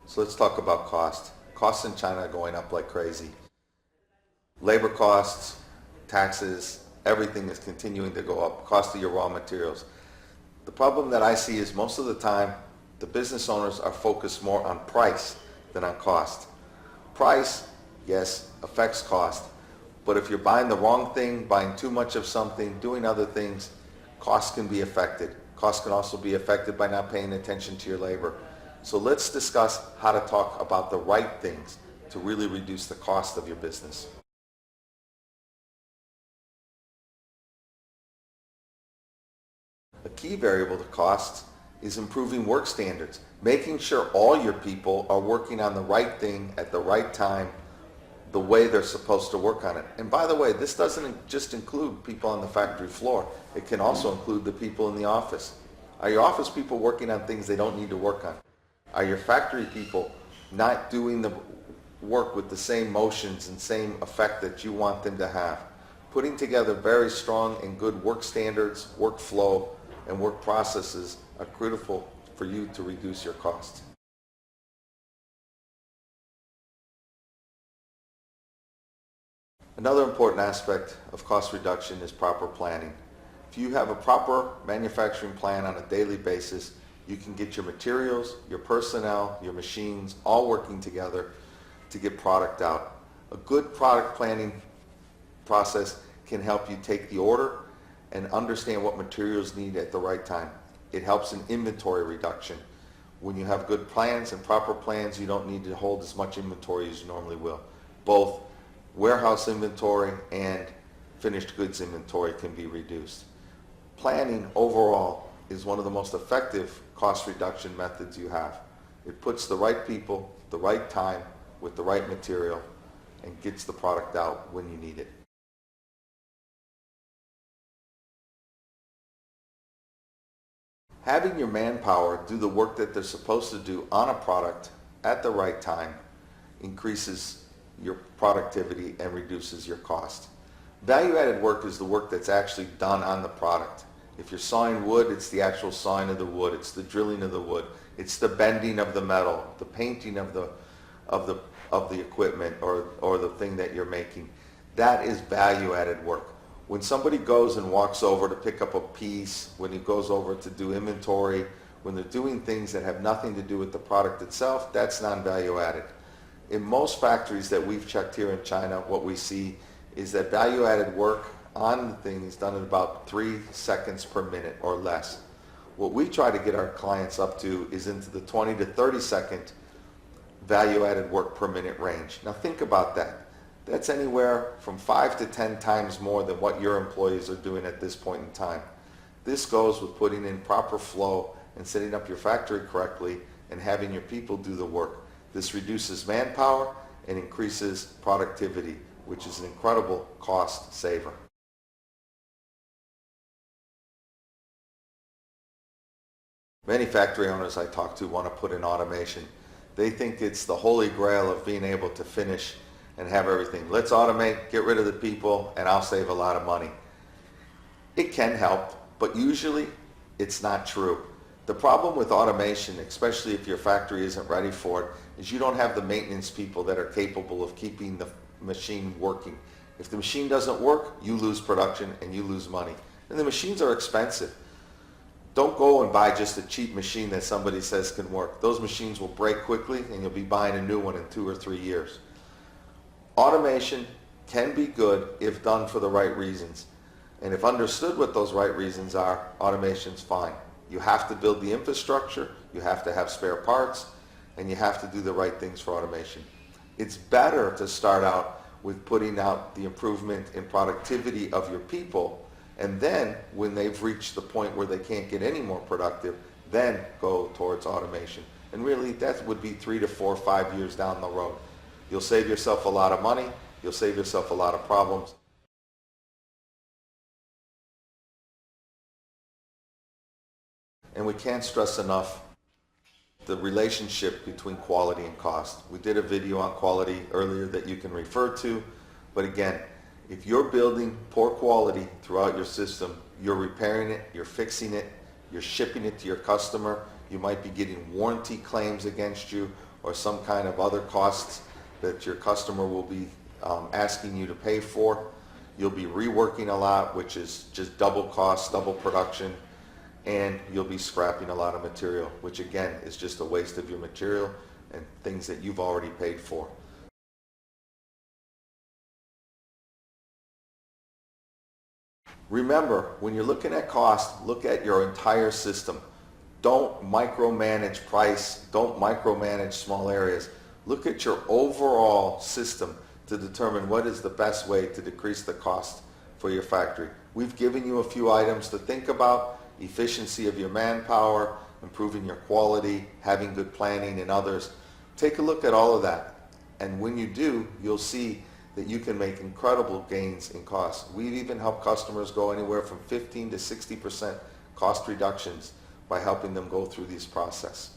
So let's talk about cost. Costs in China are going up like crazy. Labor costs, taxes, everything is continuing to go up. Cost of your raw materials. The problem that I see is most of the time the business owners are focused more on price than on cost. Price, yes, affects cost, but if you're buying the wrong thing, buying too much of something, doing other things, cost can be affected. Cost can also be affected by not paying attention to your labor. So let's discuss how to talk about the right things to really reduce the cost of your business. A key variable to costs is improving work standards, making sure all your people are working on the right thing at the right time, the way they're supposed to work on it. And by the way, this doesn't just include people on the factory floor. It can also include the people in the office. Are your office people working on things they don't need to work on? Are your factory people not doing the work with the same motions and same effect that you want them to have? Putting together very strong and good work standards, workflow, and work processes are critical for you to reduce your costs. Another important aspect of cost reduction is proper planning. If you have a proper manufacturing plan on a daily basis, you can get your materials, your personnel, your machines all working together to get product out. A good product planning process can help you take the order and understand what materials need at the right time. It helps in inventory reduction. When you have good plans and proper plans, you don't need to hold as much inventory as you normally will. Both warehouse inventory and finished goods inventory can be reduced. Planning overall is one of the most effective cost reduction methods you have. It puts the right people, the right time, with the right material, and gets the product out when you need it. Having your manpower do the work that they're supposed to do on a product at the right time increases your productivity and reduces your cost. Value-added work is the work that's actually done on the product. If you're sawing wood, it's the actual sawing of the wood, it's the drilling of the wood, it's the bending of the metal, the painting of the equipment or the thing that you're making. That is value-added work. When somebody goes and walks over to pick up a piece, when he goes over to do inventory, when they're doing things that have nothing to do with the product itself, that's non-value added. In most factories that we've checked here in China, what we see is that value-added work on the thing is done in about 3 seconds per minute or less. What we try to get our clients up to is into the 20 to 30 second value-added work per minute range. Now think about that. That's anywhere from 5 to 10 times more than what your employees are doing at this point in time. This goes with putting in proper flow and setting up your factory correctly and having your people do the work. This reduces manpower and increases productivity, which is an incredible cost saver. Many factory owners I talk to want to put in automation. They think it's the holy grail of being able to finish and have everything. Let's automate, get rid of the people, and I'll save a lot of money. It can help, but usually it's not true. The problem with automation, especially if your factory isn't ready for it, is you don't have the maintenance people that are capable of keeping the machine working. If the machine doesn't work, you lose production and you lose money. And the machines are expensive. Don't go and buy just a cheap machine that somebody says can work. Those machines will break quickly and you'll be buying a new one in 2 or 3 years. Automation can be good if done for the right reasons. And if understood what those right reasons are, automation's fine. You have to build the infrastructure, you have to have spare parts, and you have to do the right things for automation. It's better to start out with putting out the improvement in productivity of your people, and then when they've reached the point where they can't get any more productive, then go towards automation. And really that would be 3 to 4 or 5 years down the road. You'll save yourself a lot of money, you'll save yourself a lot of problems. And we can't stress enough the relationship between quality and cost. We did a video on quality earlier that you can refer to, but again, if you're building poor quality throughout your system, you're repairing it, you're fixing it, you're shipping it to your customer, you might be getting warranty claims against you, or some kind of other costs that your customer will be asking you to pay for. You'll be reworking a lot, which is just double cost, double production, and you'll be scrapping a lot of material, which again is just a waste of your material and things that you've already paid for. Remember, when you're looking at cost, look at your entire system. Don't micromanage price. Don't micromanage small areas. Look at your overall system to determine what is the best way to decrease the cost for your factory. We've given you a few items to think about: efficiency of your manpower, improving your quality, having good planning, and others. Take a look at all of that. And when you do, you'll see that you can make incredible gains in cost. We've even helped customers go anywhere from 15 to 60% cost reductions by helping them go through this process.